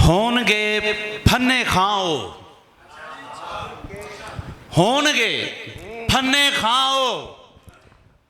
होणगे फन्ने खाओ, होणगे फन्ने खाओ,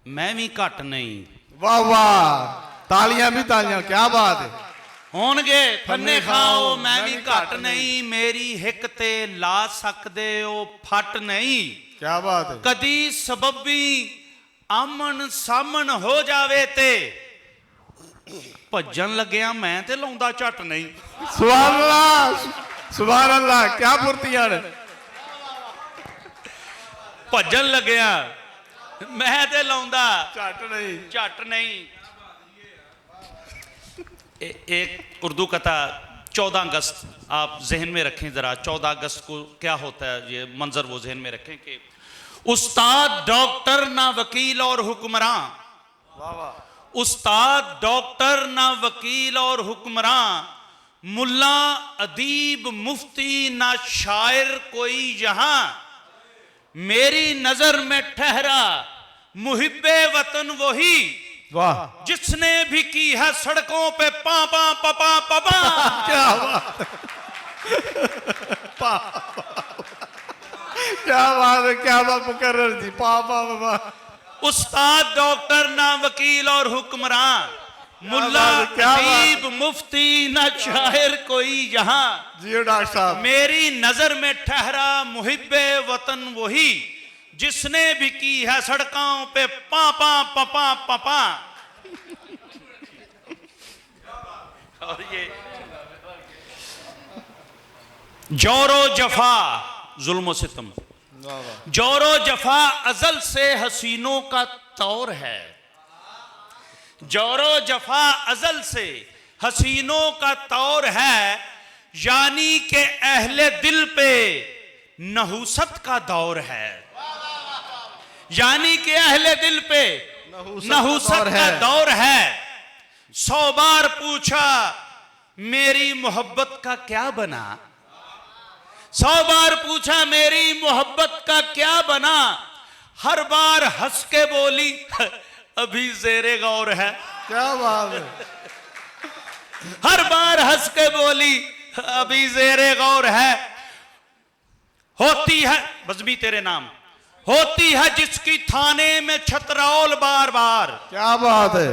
मैं भी घट नहीं। वाह वाह, तालियां भी तालियां, क्या बात है। होणगे फन्ने खाओ मैं भी घट नहीं, मेरी हिक ते ला सकदे ओ फट नहीं। क्या बात है। कदी सबबी आमन सामन हो जावे ते भजन लग्या मैं ते लाउंदा झट नहीं। सुभान अल्लाह, सुभान अल्लाह, क्या फुर्तियां ने। भजन लग्या मैं ते लाउंदा झट नहीं। झट नहीं। एक उर्दू कथा 14 अगस्त आप जहन में रखें ज़रा। 14 अगस्त को क्या होता है ये मंजर वो जहन में रखें कि उस्ताद डॉक्टर ना वकील और हुक्मरान, उस्ताद डॉक्टर ना वकील और हुक्मरान, मुल्ला अदीब मुफ्ती ना शायर कोई यहाँ, मेरी नजर में ठहरा मुहिब्बे वतन वही, वाह, जिसने भी की है सड़कों पे पापा पपा पपा। क्या बात, क्या बात है, क्या बात मुकर्रर जी, पापा बाबा। उस्ताद डॉक्टर ना वकील और हुक्मरान, मुल्ला अदीब मुफ्ती ना शायर कोई यहाँ, जी डॉक्टर साहब, मेरी नजर में ठहरा मुहिब्बे वतन वही, जिसने भी की है सड़कों पे पापा पपा पपा। और ये जोरो जफा जुल्म सितम, जोरो जफा अजल से हसीनों का तौर है, जोरो जफा अजल से हसीनों का तौर है, यानी के अहले दिल पे नहुसत का दौर है, यानी कि अहले दिल पे नहुसत का दौर है। 100 बार पूछा मेरी मोहब्बत का क्या बना, 100 बार पूछा मेरी मोहब्बत का क्या बना, हर बार हंस के बोली अभी ज़ेरे गौर है। क्या बात है। हर बार हंस के बोली अभी ज़ेरे गौर है। होती है बज़मी तेरे नाम, होती है जिसकी थाने में छतरौल बार बार। क्या बात है,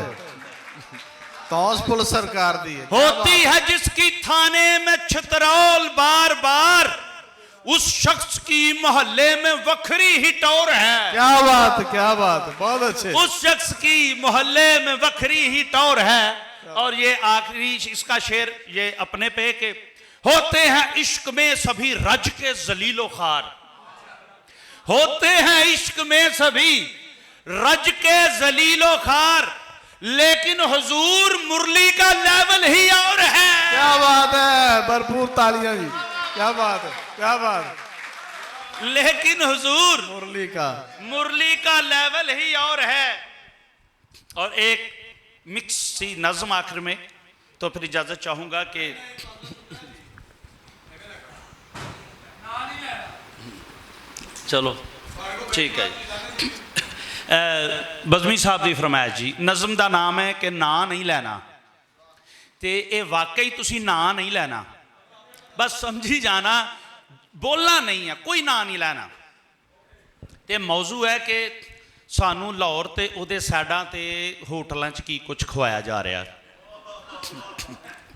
तौस पुल सरकार दी है। होती है जिसकी थाने में छतरौल बार बार, उस शख्स की मोहल्ले में वखरी ही टौर है। क्या बात, क्या बात, बहुत अच्छे। उस शख्स की मोहल्ले में वखरी ही टौर है। और ये आखिरी इसका शेर ये अपने पे के होते हैं इश्क में सभी रज के जलीलो खार, होते हैं इश्क में सभी रज के जलीलो खार, लेकिन हुजूर मुरली का लेवल ही और है। क्या बात है, भरपूर तालियां जी, क्या बात है, क्या बात है। लेकिन हुजूर मुरली का लेवल ही और है। और एक मिक्स सी नज्म आखिर में, तो फिर इजाजत चाहूंगा कि चलो ठीक है। बज़मी साहब की फरमाइश जी, नज़म का नाम है कि ना नहीं लेना, तो ये वाकई तुसी ना नहीं लेना, बस समझी जाना, बोलना नहीं है, कोई ना नहीं लेना। तो मौजू है कि सानू लाहौर ते उहदे साइडां ते होटलों च की कुछ खवाया जा रहा,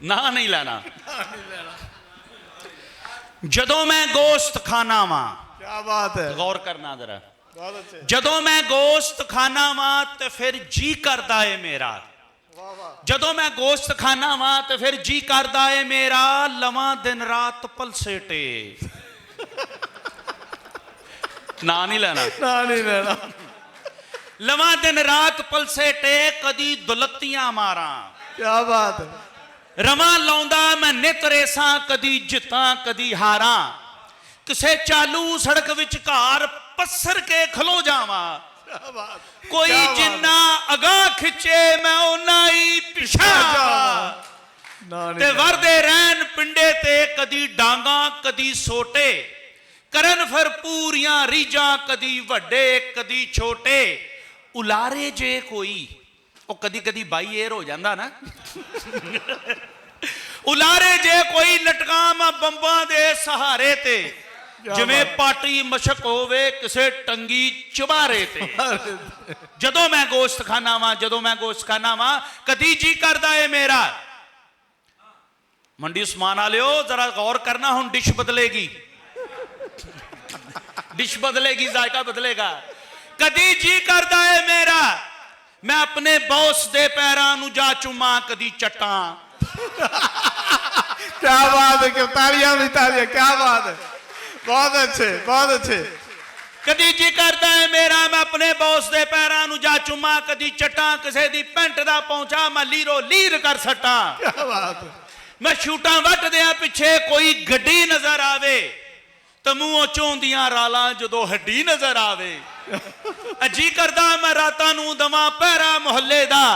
ना नहीं लेना। जदों मैं गोश्त खाना वा, क्या बात है, गौर करना जरा, बहुत अच्छे। जदों मैं गोश्त खाना वा तो फिर जी करदा है मेरा, जदों मैं गोश्त खाना वा तो फिर जी करदा है मेरा, लवा दिन रात पलसेटे। ना नहीं लेना, ना नहीं लेना। लवा दिन रात पलसेटे, कदी दुलत्तियां मारा। क्या बात है। रमा लाउंदा मैं नित रेसा, कदी जिता कदी हारा, किसे चालू सड़क विचकार पसर के खलो जावा, कोई जिन्ना अगा खिंचे मैं उन्ना ही पिछा, ते वरदे रहन पिंडे ते कदी डांगा कदी सोटे, करन फिर पूरियां रीजा कदी वड्डे कदी छोटे, उलारे जे कोई वो कदी कदी बाई एयर हो जाता ना ਉਲਾਰੇ ਜੇ ਕੋਈ ਲਟਕਾਂ ਮੈਂ ਬੰਬਾਂ ਦੇ ਸਹਾਰੇ ਤੇ, ਜਿਵੇਂ ਪਾਟੀ ਮਸ਼ਕ ਹੋਵੇ ਕਿਸੇ ਟੰਗੀ ਚੁਬਾਰੇ ਤੇ। ਜਦੋਂ ਮੈਂ ਗੋਸ਼ਤ ਖਾਨਾ ਵਾਂ, ਜਦੋਂ ਮੈਂ ਗੋਸ਼ਤ ਖਾਨਾ ਵਾਂ, ਕਦੀ ਜੀ ਕਰਦਾ ਏ ਮੇਰਾ। ਮੰਡੀ ਉਸਮਾਨ ਵਾਲਿਓ जरा गौर करना, ਹੁਣ डिश बदलेगी, डिश बदलेगी, जायका बदलेगा। कदी जी करदा है मेरा मैं अपने बॉस दे पैरां नूं जा चुमा कदी चट्टां। क्या बात है, क्यों तालियां भी तालियां, क्या बात है, बहुत अच्छे बहुत अच्छे। कदी जी करदा है मेरा मैं अपने बॉस दे पैरां नूं जा चुमा कदी चट्टां, किसे दी पेंट दा पहुंचा मैं लीरो लीर कर सट्टां। क्या बात है। मैं शूटां वट दियां पिछे कोई गड्डी नजर आवे, तो मूंहों चोंदियां रालां जदों हड्डी नजर आवे। जी करदा मैं रातां नूं दवां पहरा मुहल्ले दा,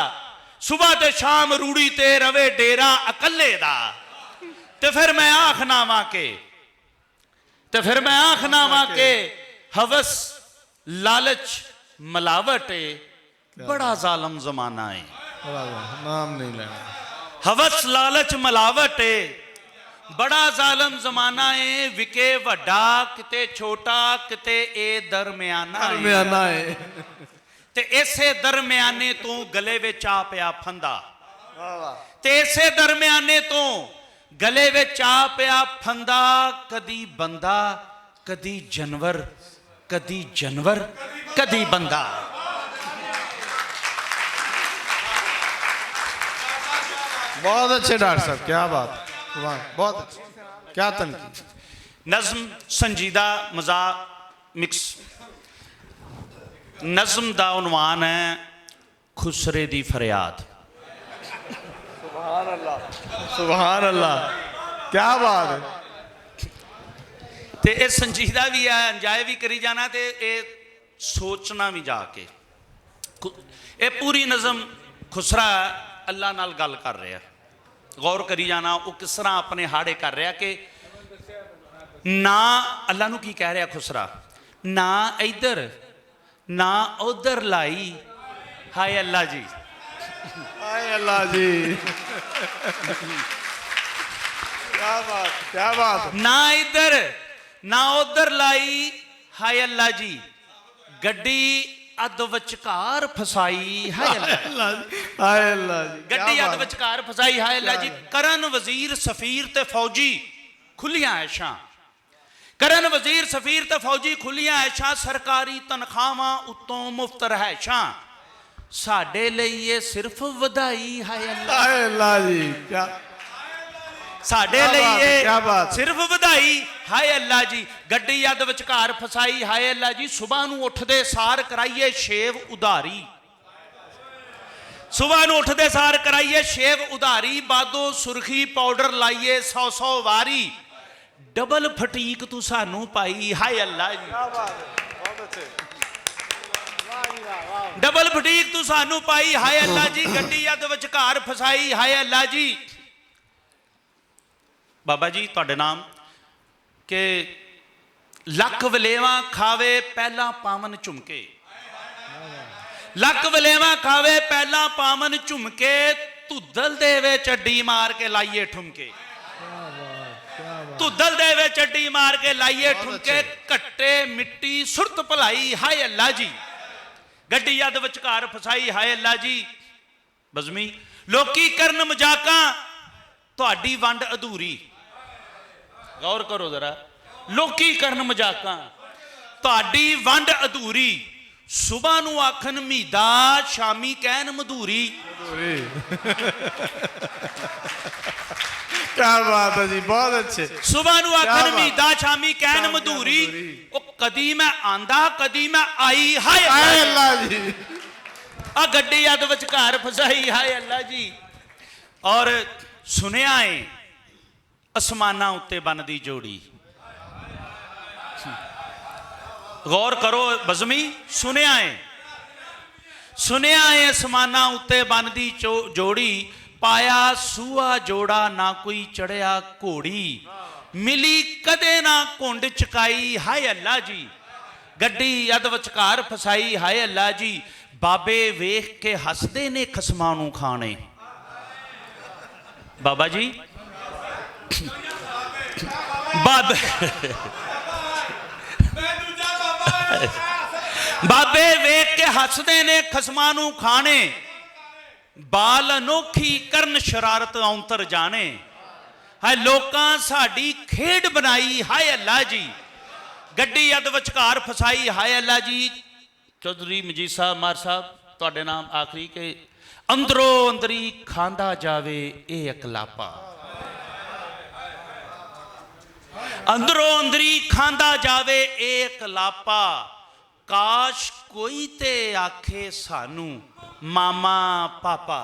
सुबह ते शाम रूड़ी ते रवे डेरा अकल्ले दा। ते फिर मैं आखना वां के, ते फिर मैं आखना वां के हवस लालच मिलावट है, बड़ा जालम जमाना है। नाम नहीं लेना। हवस लालच मिलावट है, बड़ा जालम जमाना है। विके वड्डा किते छोटा किते ए दरमियाना है। ते इसे दरमियाने तो गले विच आ पिया फंदा, ते इसे दरमियाने तो गले विच आ पिया फंदा। कदी बंदा कदी जानवर, कदी जानवर कदी बंदा। बहुत अच्छे डॉक्टर साहब, क्या बात, वाह बहुत अच्छे, क्या तनकीद। नज़म संजीदा मज़ाक मिक्स। नज़म दा उन्वान है खुसरे दी फरियाद। सुभान अल्लाह, सुभान अल्लाह, क्या बात है। ते ये संजीदा भी है, अंजाए भी करी जाना, ते ये सोचना भी जाके। ये पूरी नज़म खुसरा अल्लाह नाल गल कर रहा, गौर करी जाना। वो किस तरह अपने हाड़े कर रहा कि ना अल्लाह नू की कह रहा खुसरा, ना इधर ना उधर लाई, हाय अल्लाह जी, हाय अल्लाह जी। क्या बात, क्या बात। ना इधर ना उधर लाई, हाय अल्लाह जी, गड्डी अद विचकार फसाई, हाय अल्लाह, हाय अल्लाह जी, गड्डी अद विचकार फसाई, हाय अल्लाह जी। करन वजीर सफीर ते फौजी खुलियां ऐशां, करन वजीर सफीर ते फौजी खुलियां ऐशां, सरकारी तनखावां उत्तों मुफ्त रहैशां, साडे लई ये सिर्फ वधाई, हाय अल्लाह, हाय अल्लाह जी, क्या साडे लई क्या बात। ये सिर्फ वधाई, हाय अल्लाह जी। गड्डी अद विचकार फसाई, हाय अल्लाह जी। सुबह नूं उठदे सार कराइए शेव उधारी, सुबह नूं उठदे सार कराइए शेव उधारी, बादो सुरखी पाउडर लाइए 100 वारी, डबल फटीक तू सानू पाई, हाय अल्लाह जी, डबल फटीक तू सानू पाई, हाय अल्लाह जी। गड्डी अद विचकार फसाई, हाय अल्लाह जी। बाबा जी तुहाडे नाम के लख वलेवा खावे पहला पावन झुमके, लख वलेवा खावे पहला पावन झुमके, धुदल दे विच अड्डी मार के लाइए ठुमके, धुदल दे विच अड्डी मार के लाइए ठुमके, कट्टे मिट्टी सुरत भलाई, हाय अल्लाह जी। गड्डी अद विचकार फसाई, हाय अल्लाह जी। बज़मी लोकी करन मजाकां तुहाडी वंड अधूरी, गौर करो जरा, लोकी करन मजाकां तुहाडी वंड अधूरी, सुबह नूं आखन मीदा शामी कहन मधूरी। क्या बात है जी, बहुत अच्छे। सुबह नूं आखन मीदा शामी कहन मधूरी, ओ कदी मैं आंदा कदी मैं आई, हाय अल्लाह जी। आ गड्डी अद विचकार फसाई, हाय अल्लाह जी। और सुनिया है आसमाना उत्ते बनदी जोड़ी, गौर करो बज़मी, सुनिया है आसमाना उत्ते बनदी जोड़ी, पाया सूआ जोड़ा ना कोई चढ़िया घोड़ी, मिली कदे ना घुंड चकाई, हाय अल्लाह जी। गड्डी अद विचकार फसाई, हाय अल्लाह जी। बाबे वेख के हसदे ने खसमां नूं खाने, बाबा जी ਬਾਬੇ ਵੇਖ ਕੇ ਹੱਸਦੇ ਨੇ ਖਸਮਾਂ ਨੂੰ ਖਾਣੇ, ਬਾਲ ਅਨੋਖੀ ਕਰਨ ਸ਼ਰਾਰਤ ਔਂਤਰ ਜਾਣੇ। ਹਾਏ ਲੋਕਾਂ ਸਾਡੀ ਖੇਡ ਬਣਾਈ, ਹਾਏ ਅੱਲਾ ਜੀ ਗੱਡੀ ਅੱਧ ਵਿਚਕਾਰ ਫਸਾਈ, ਹਾਏ ਅੱਲਾ ਜੀ। ਚੌਧਰੀ ਮਜੀਦ ਸਾਹਿਬ ਮਾਰ ਸਾਹਿਬ ਤੁਹਾਡੇ ਨਾਮ ਆਖਰੀ ਕਿ ਅੰਦਰੋਂ ਅੰਦਰੀ ਖਾਂਦਾ ਜਾਵੇ ਇਹ ਇਕਲਾਪਾ, ਅੰਦਰੋਂ ਅੰਦਰੀ ਖਾਂਦਾ ਜਾਵੇ ਇਹ ਇਕਲਾਪਾ। ਕਾਸ਼ ਕੋਈ ਤੇ ਆਖੇ ਸਾਨੂੰ ਮਾਮਾ ਪਾਪਾ,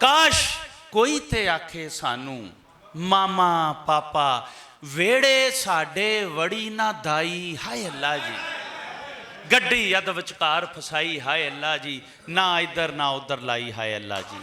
ਕਾਸ਼ ਕੋਈ ਤੇ ਆਖੇ ਸਾਨੂੰ ਮਾਮਾ ਪਾਪਾ। ਵੇੜੇ ਸਾਡੇ ਵੜੀ ਨਾ ਦਾਈ, ਹਾਏ ਅੱਲਾ ਜੀ ਗੱਡੀ ਅੱਧ ਵਿਚਕਾਰ ਫਸਾਈ, ਹਾਏ ਅੱਲਾ ਜੀ ਨਾ ਇੱਧਰ ਨਾ ਉੱਧਰ ਲਾਈ, ਹਾਏ ਅੱਲਾ ਜੀ।